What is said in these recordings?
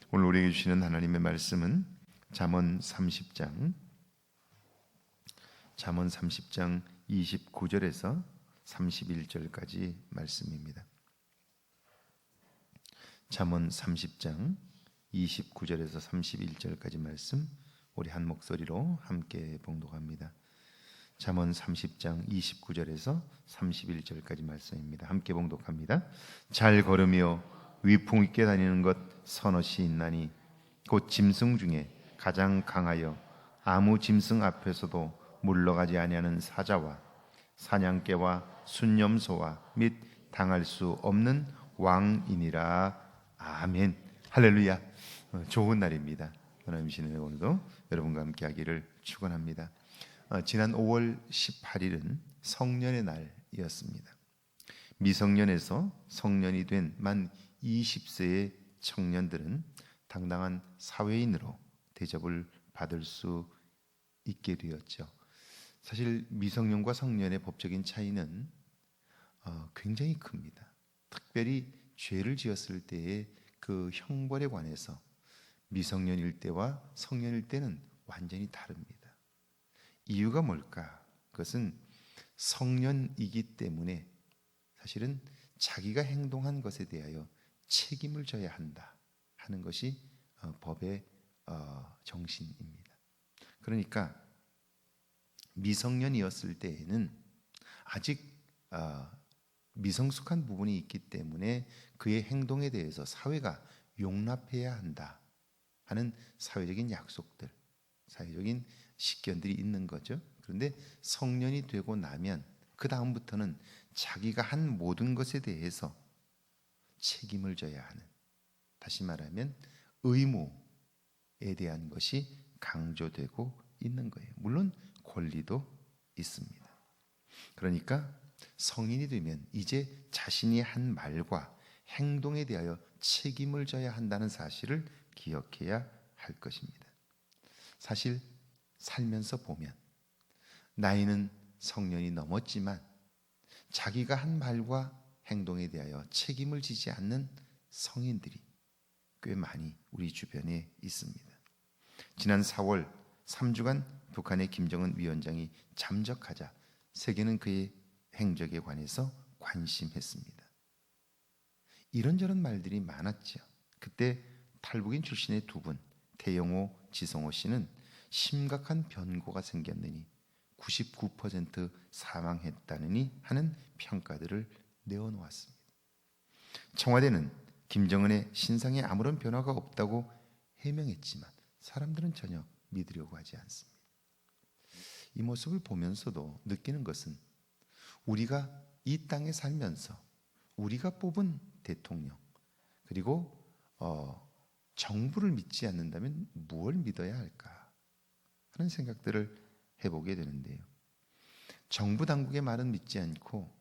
오늘 우리에게 주시는 하나님의 말씀은 잠언 30장 29절에서 31절까지 말씀입니다. 잠언 30장 29절에서 31절까지 말씀 우리 한 목소리로 함께 봉독합니다. 잠언 30장 29절에서 31절까지 말씀입니다. 함께 봉독합니다. 잘 걸으며 위풍 있게 다니는 것 서너시 있나니 곧 짐승 중에 가장 강하여 아무 짐승 앞에서도 물러가지 아니하는 사자와 사냥개와 순념소와 및 당할 수 없는 왕이니라. 아멘. 할렐루야. 좋은 날입니다. 하나님 신의 오늘도 여러분과 함께 하기를 축원합니다. 지난 5월 18일은 성년의 날이었습니다. 미성년에서 성년이 된 만 20세의 청년들은 당당한 사회인으로 대접을 받을 수 있게 되었죠. 사실 미성년과 성년의 법적인 차이는 굉장히 큽니다. 특별히 죄를 지었을 때의 그 형벌에 관해서 미성년일 때와 성년일 때는 완전히 다릅니다. 이유가 뭘까? 그것은 성년이기 때문에 사실은 자기가 행동한 것에 대하여 책임을 져야 한다 하는 것이 법의 정신입니다. 그러니까 미성년이었을 때에는 아직 미성숙한 부분이 있기 때문에 그의 행동에 대해서 사회가 용납해야 한다 하는 사회적인 약속들, 사회적인 식견들이 있는 거죠. 그런데 성년이 되고 나면 그 다음부터는 자기가 한 모든 것에 대해서 책임을 져야 하는, 다시 말하면 의무에 대한 것이 강조되고 있는 거예요. 물론 권리도 있습니다. 그러니까 성인이 되면 이제 자신이 한 말과 행동에 대하여 책임을 져야 한다는 사실을 기억해야 할 것입니다. 사실 살면서 보면 나이는 성년이 넘었지만 자기가 한 말과 행동에 대하여 책임을 지지 않는 성인들이 꽤 많이 우리 주변에 있습니다. 지난 4월 3주간 북한의 김정은 위원장이 잠적하자 세계는 그의 행적에 관해서 관심했습니다. 이런저런 말들이 많았죠. 그때 탈북인 출신의 두 분, 태영호, 지성호 씨는 심각한 변고가 생겼느니 99% 사망했다느니 하는 평가들을 내어놓았습니다. 청와대는 김정은의 신상에 아무런 변화가 없다고 해명했지만 사람들은 전혀 믿으려고 하지 않습니다. 이 모습을 보면서도 느끼는 것은 우리가 이 땅에 살면서 우리가 뽑은 대통령 그리고 정부를 믿지 않는다면 무엇을 믿어야 할까 하는 생각들을 해보게 되는데요. 정부 당국의 말은 믿지 않고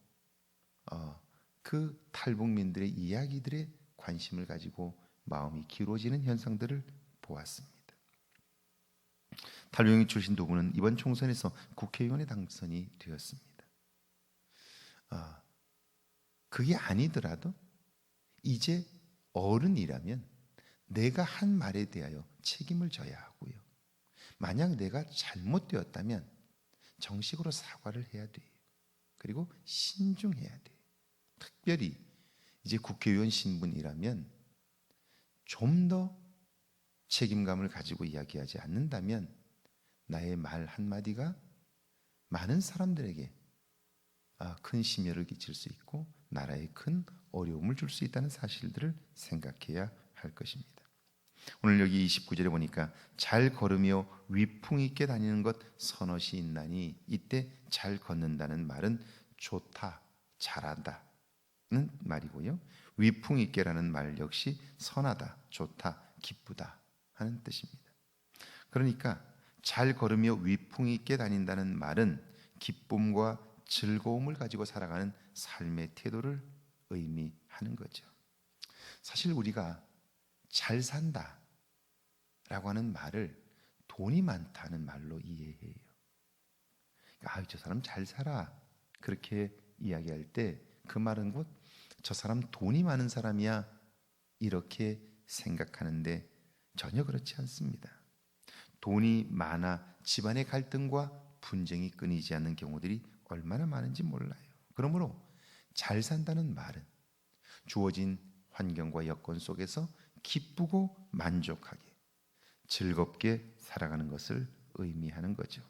그 탈북민들의 이야기들에 관심을 가지고 마음이 기울어지는 현상들을 보았습니다. 탈북민 출신 두 분은 이번 총선에서 국회의원에 당선이 되었습니다. 그게 아니더라도 이제 어른이라면 내가 한 말에 대하여 책임을 져야 하고요. 만약 내가 잘못되었다면 정식으로 사과를 해야 돼요. 그리고 신중해야 돼요. 특별히 이제 국회의원 신분이라면 좀 더 책임감을 가지고 이야기하지 않는다면 나의 말 한마디가 많은 사람들에게 큰 심려를 끼칠 수 있고 나라에 큰 어려움을 줄 수 있다는 사실들을 생각해야 할 것입니다. 오늘 여기 29절에 보니까 잘 걸으며 위풍 있게 다니는 것 서너시 있나니, 이때 잘 걷는다는 말은 좋다, 잘한다는 말이고요. 위풍 있게라는 말 역시 선하다, 좋다, 기쁘다 하는 뜻입니다. 그러니까 잘 걸으며 위풍 있게 다닌다는 말은 기쁨과 즐거움을 가지고 살아가는 삶의 태도를 의미하는 거죠. 사실 우리가 잘 산다 라고 하는 말을 돈이 많다는 말로 이해해요. 저 사람 잘 살아 그렇게 이야기할 때 그 말은 곧 저 사람 돈이 많은 사람이야 이렇게 생각하는데 전혀 그렇지 않습니다. 돈이 많아 집안의 갈등과 분쟁이 끊이지 않는 경우들이 얼마나 많은지 몰라요. 그러므로 잘 산다는 말은 주어진 환경과 여건 속에서 기쁘고 만족하게 즐겁게 살아가는 것을 의미하는 거죠.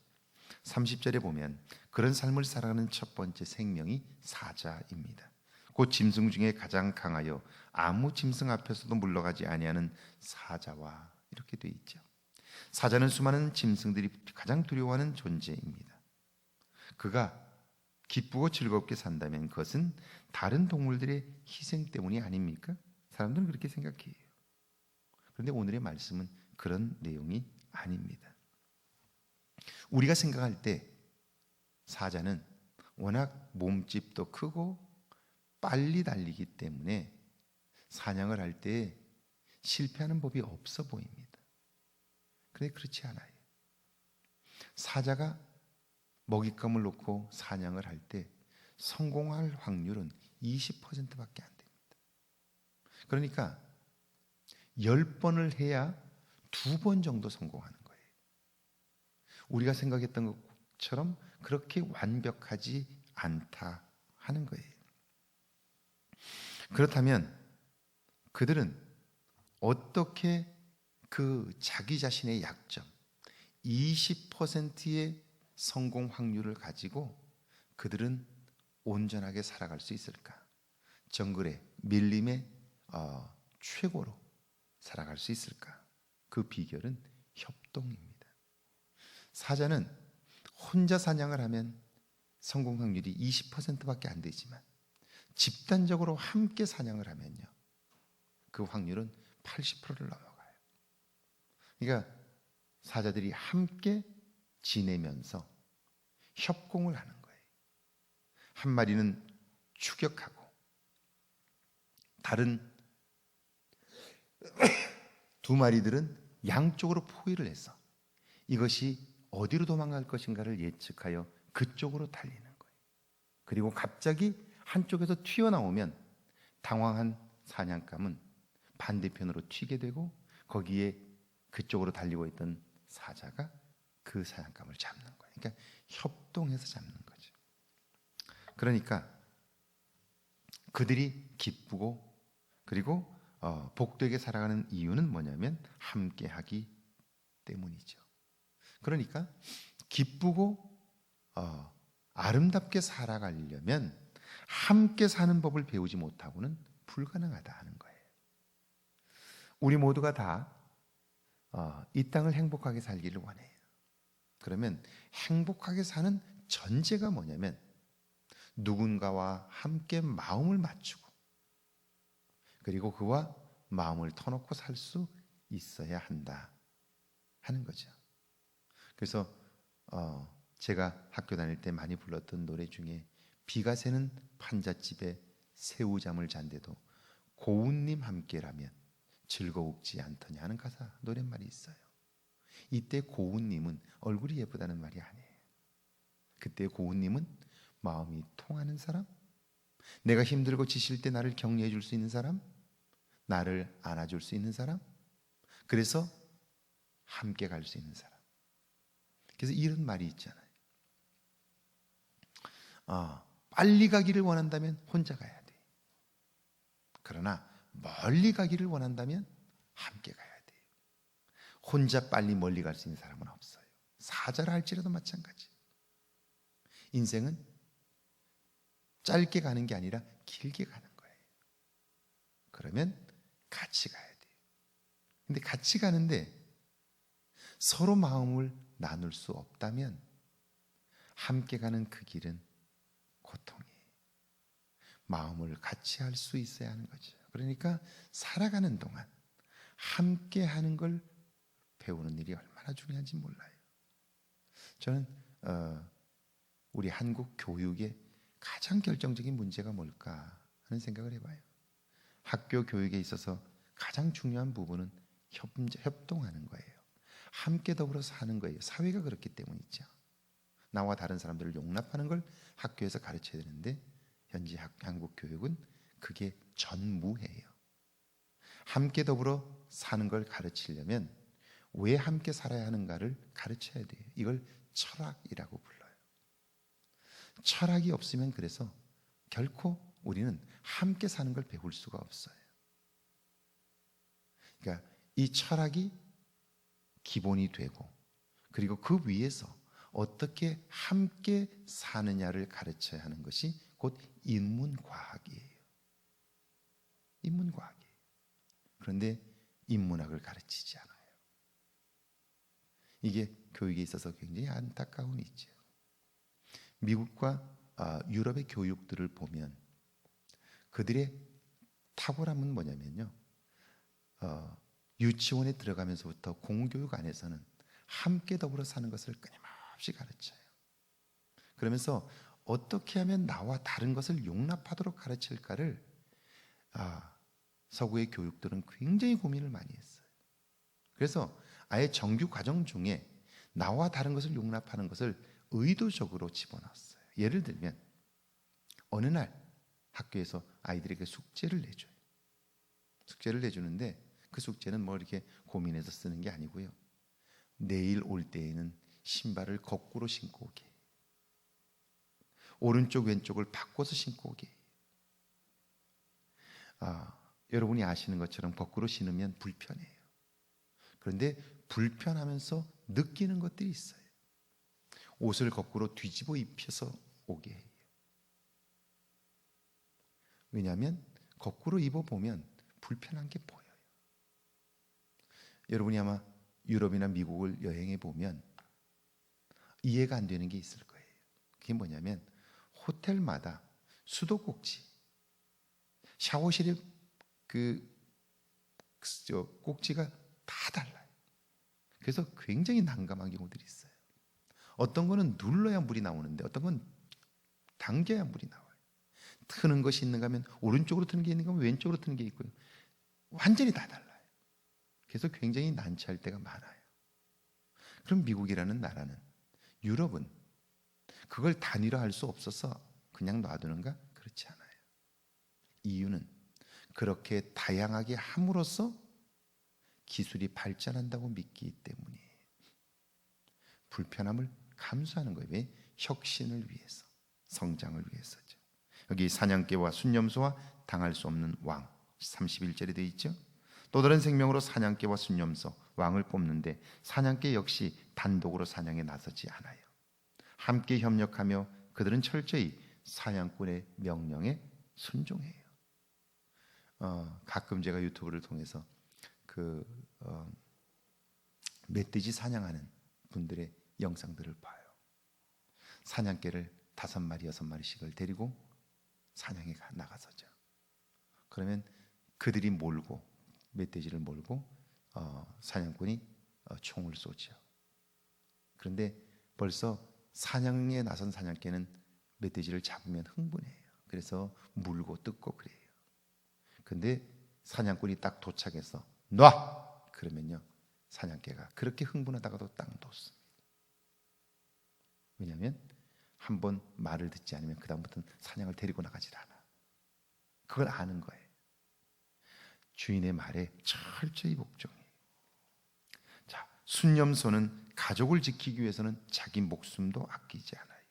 30절에 보면 그런 삶을 살아가는 첫 번째 생명이 사자입니다. 곧 짐승 중에 가장 강하여 아무 짐승 앞에서도 물러가지 아니하는 사자와 이렇게 되어 있죠. 사자는 수많은 짐승들이 가장 두려워하는 존재입니다. 그가 기쁘고 즐겁게 산다면 그것은 다른 동물들의 희생 때문이 아닙니까? 사람들은 그렇게 생각해요. 그런데 오늘의 말씀은 그런 내용이 아닙니다. 우리가 생각할 때 사자는 워낙 몸집도 크고 빨리 달리기 때문에 사냥을 할 때 실패하는 법이 없어 보입니다. 그런데 그렇지 않아요. 사자가 먹잇감을 놓고 사냥을 할 때 성공할 확률은 20%밖에 안 됩니다. 그러니까 10번을 해야 2번 정도 성공하는 거예요. 우리가 생각했던 것처럼 그렇게 완벽하지 않다 하는 거예요. 그렇다면 그들은 어떻게 그 자기 자신의 약점 20%의 성공 확률을 가지고 그들은 온전하게 살아갈 수 있을까? 정글의 밀림의 최고로 살아갈 수 있을까? 그 비결은 협동입니다. 사자는 혼자 사냥을 하면 성공 확률이 20%밖에 안 되지만 집단적으로 함께 사냥을 하면요, 그 확률은 80%를 넘어가요. 그러니까 사자들이 함께 지내면서 협공을 하는 거예요. 한 마리는 추격하고 다른 두 마리들은 양쪽으로 포위를 해서 이것이 어디로 도망갈 것인가를 예측하여 그쪽으로 달리는 거예요. 그리고 갑자기 한쪽에서 튀어나오면 당황한 사냥감은 반대편으로 튀게 되고 거기에 그쪽으로 달리고 있던 사자가 그 사냥감을 잡는 거예요. 그러니까 협동해서 잡는 거죠. 그러니까 그들이 기쁘고 그리고 복되게 살아가는 이유는 뭐냐면 함께하기 때문이죠. 그러니까 기쁘고 아름답게 살아가려면 함께 사는 법을 배우지 못하고는 불가능하다 하는 거예요. 우리 모두가 다 이 땅을 행복하게 살기를 원해요. 그러면 행복하게 사는 전제가 뭐냐면 누군가와 함께 마음을 맞추고 그리고 그와 마음을 터놓고 살 수 있어야 한다 하는 거죠. 그래서 제가 학교 다닐 때 많이 불렀던 노래 중에 비가 새는 판잣집에 새우잠을 잔데도 고운님 함께라면 즐거웁지 않더냐 하는 가사 노랫말이 있어요. 이때 고운님은 얼굴이 예쁘다는 말이 아니에요. 그때 고운님은 마음이 통하는 사람, 내가 힘들고 지칠 때 나를 격려해 줄 수 있는 사람, 나를 안아줄 수 있는 사람, 그래서 함께 갈 수 있는 사람. 그래서 이런 말이 있잖아요. 빨리 가기를 원한다면 혼자 가야 돼. 그러나 멀리 가기를 원한다면 함께 가야 돼요. 혼자 빨리 멀리 갈 수 있는 사람은 없어요. 사자라 할지라도 마찬가지. 인생은 짧게 가는 게 아니라 길게 가는 거예요. 그러면 같이 가야 돼요. 근데 같이 가는데 서로 마음을 나눌 수 없다면 함께 가는 그 길은 고통이에요. 마음을 같이 할 수 있어야 하는 거죠. 그러니까 살아가는 동안 함께 하는 걸 배우는 일이 얼마나 중요한지 몰라요. 저는 우리 한국 교육의 가장 결정적인 문제가 뭘까 하는 생각을 해봐요. 학교 교육에 있어서 가장 중요한 부분은 협동하는 거예요. 함께 더불어 사는 거예요. 사회가 그렇기 때문이죠. 나와 다른 사람들을 용납하는 걸 학교에서 가르쳐야 되는데 현재 한국 교육은 그게 전무해요. 함께 더불어 사는 걸 가르치려면 왜 함께 살아야 하는가를 가르쳐야 돼요. 이걸 철학이라고 불러요. 철학이 없으면 그래서 결코 우리는 함께 사는 걸 배울 수가 없어요. 그러니까 이 철학이 기본이 되고, 그리고 그 위에서 어떻게 함께 사느냐를 가르쳐야 하는 것이 곧 인문과학이에요. 인문과학이에요. 그런데 인문학을 가르치지 않아요. 이게 교육에 있어서 굉장히 안타까움이 있죠. 미국과 유럽의 교육들을 보면 그들의 탁월함은 뭐냐면요, 유치원에 들어가면서부터 공교육 안에서는 함께 더불어 사는 것을 끊임없이 가르쳐요. 그러면서 어떻게 하면 나와 다른 것을 용납하도록 가르칠까를 서구의 교육들은 굉장히 고민을 많이 했어요. 그래서 아예 정규 과정 중에 나와 다른 것을 용납하는 것을 의도적으로 집어넣었어요. 예를 들면 어느 날 학교에서 아이들에게 숙제를 내줘요. 숙제를 내주는데 그 숙제는 뭐 이렇게 고민해서 쓰는 게 아니고요, 내일 올 때에는 신발을 거꾸로 신고 오게, 오른쪽 왼쪽을 바꿔서 신고 오게. 여러분이 아시는 것처럼 거꾸로 신으면 불편해요. 그런데 불편하면서 느끼는 것들이 있어요. 옷을 거꾸로 뒤집어 입혀서 오게 해요. 왜냐하면 거꾸로 입어보면 불편한 게 보여요. 여러분이 아마 유럽이나 미국을 여행해 보면 이해가 안 되는 게 있을 거예요. 그게 뭐냐면 호텔마다 수도꼭지, 샤워실의 꼭지가 다 달라요. 그래서 굉장히 난감한 경우들이 있어요. 어떤 거는 눌러야 물이 나오는데 어떤 건 당겨야 물이 나와요. 트는 것이 있는가 하면 오른쪽으로 트는 게 있는가 하면 왼쪽으로 트는 게 있고요. 완전히 다 달라요. 그래서 굉장히 난처할 때가 많아요. 그럼 미국이라는 나라는, 유럽은 그걸 단일화할 수 없어서 그냥 놔두는가? 그렇지 않아요. 이유는 그렇게 다양하게 함으로써 기술이 발전한다고 믿기 때문이에요. 불편함을 감수하는 거예요. 왜? 혁신을 위해서, 성장을 위해서죠. 여기 사냥개와 순념소와 당할 수 없는 왕 31절에 되어 있죠. 또 다른 생명으로 사냥개와 순념소 왕을 뽑는데 사냥개 역시 단독으로 사냥에 나서지 않아요. 함께 협력하며 그들은 철저히 사냥꾼의 명령에 순종해요. 가끔 제가 유튜브를 통해서 멧돼지 사냥하는 분들의 영상들을 봐요. 사냥개를 5마리, 6마리씩을 데리고 사냥에 나가서죠. 그러면 그들이 멧돼지를 몰고 사냥꾼이 총을 쏘죠. 그런데 벌써 사냥에 나선 사냥개는 멧돼지를 잡으면 흥분해요. 그래서 물고 뜯고 그래요. 근데 사냥꾼이 딱 도착해서 놔! 그러면요, 사냥개가 그렇게 흥분하다가도 딱 놓습니다. 왜냐하면 한번 말을 듣지 않으면 그 다음부터는 사냥을 데리고 나가질 않아. 그걸 아는 거예요. 주인의 말에 철저히 복종해요. 자, 순념소는 가족을 지키기 위해서는 자기 목숨도 아끼지 않아요.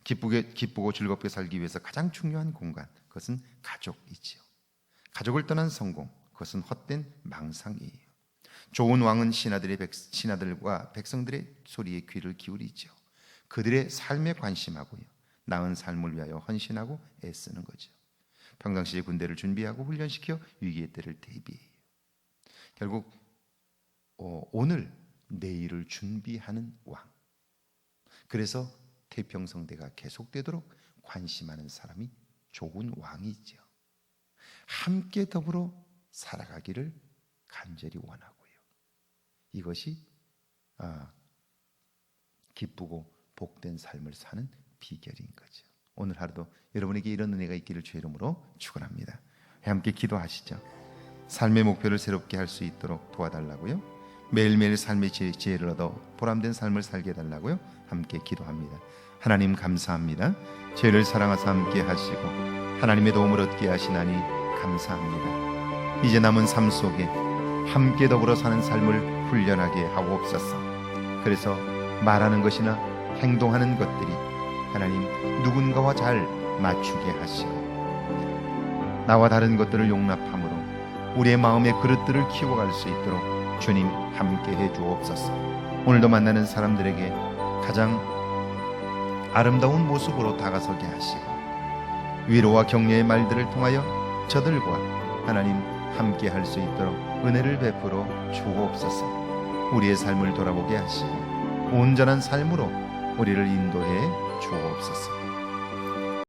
기쁘고 즐겁게 살기 위해서 가장 중요한 공간, 그것은 가족이지요. 가족을 떠난 성공, 그것은 헛된 망상이에요. 좋은 왕은 신하들과 백성들의 소리에 귀를 기울이죠. 그들의 삶에 관심하고요, 나은 삶을 위하여 헌신하고 애쓰는 거죠. 평상시에 군대를 준비하고 훈련시켜 위기의 때를 대비해요. 결국 오늘 내일을 준비하는 왕. 그래서 태평성대가 계속되도록 관심하는 사람이 좋은 왕이죠. 함께 더불어 살아가기를 간절히 원하고요. 이것이 기쁘고 복된 삶을 사는 비결인 거죠. 오늘 하루도 여러분에게 이런 은혜가 있기를 주의 이름으로 축원합니다. 함께 기도하시죠. 삶의 목표를 새롭게 할 수 있도록 도와달라고요. 매일매일 삶의 지혜를 얻어 보람된 삶을 살게 해달라고요. 함께 기도합니다. 하나님 감사합니다. 죄를 사랑하사 함께 하시고 하나님의 도움을 얻게 하시나니 감사합니다. 이제 남은 삶 속에 함께 더불어 사는 삶을 훈련하게 하옵소서. 그래서 말하는 것이나 행동하는 것들이 하나님 누군가와 잘 맞추게 하시고 나와 다른 것들을 용납함으로 우리의 마음의 그릇들을 키워갈 수 있도록 주님 함께 해 주옵소서. 오늘도 만나는 사람들에게 가장 아름다운 모습으로 다가서게 하시고 위로와 격려의 말들을 통하여 저들과 하나님 함께 할 수 있도록 은혜를 베풀어 주옵소서. 우리의 삶을 돌아보게 하시고 온전한 삶으로 우리를 인도해 주옵소서.